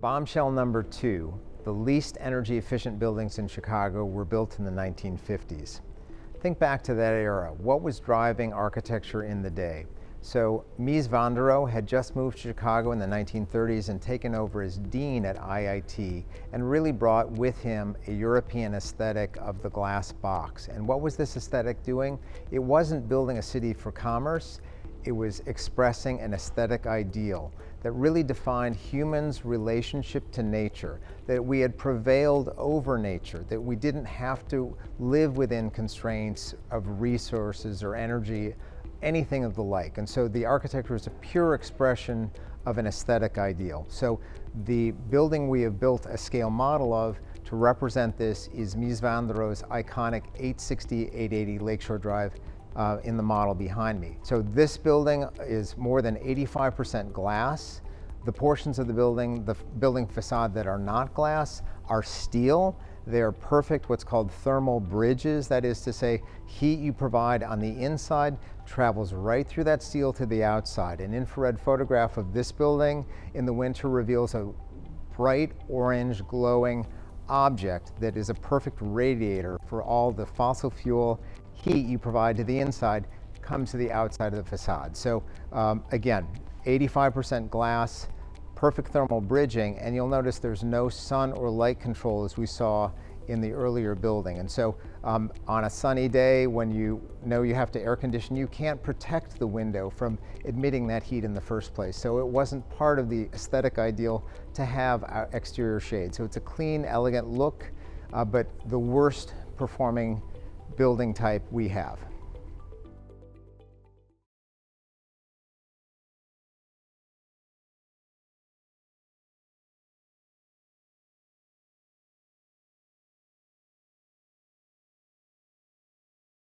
Bombshell number 2, the least energy efficient buildings in Chicago, were built in the 1950s. Think back to that era. What was driving architecture in the day? So Mies van der Rohe had just moved to Chicago in the 1930s and taken over as dean at IIT and really brought with him a European aesthetic of the glass box. And what was this aesthetic doing? It wasn't building a city for commerce. It was expressing an aesthetic ideal that really defined humans' relationship to nature, that we had prevailed over nature, that we didn't have to live within constraints of resources or energy, anything of the like. And so the architecture is a pure expression of an aesthetic ideal. So the building we have built a scale model of to represent this is Mies van der Rohe's iconic 860-880 Lakeshore Drive in the model behind me. So this building is more than 85% glass. The portions of the building facade that are not glass are steel. They are perfect, what's called thermal bridges. That is to say, heat you provide on the inside travels right through that steel to the outside. An infrared photograph of this building in the winter reveals a bright orange glowing object that is a perfect radiator for all the fossil fuel heat you provide to the inside comes to the outside of the facade. So again, 85% glass, perfect thermal bridging, and you'll notice there's no sun or light control as we saw in the earlier building. And so on a sunny day when you know you have to air condition, you can't protect the window from emitting that heat in the first place. So it wasn't part of the aesthetic ideal to have exterior shade. So it's a clean, elegant look, but the worst performing building type we have.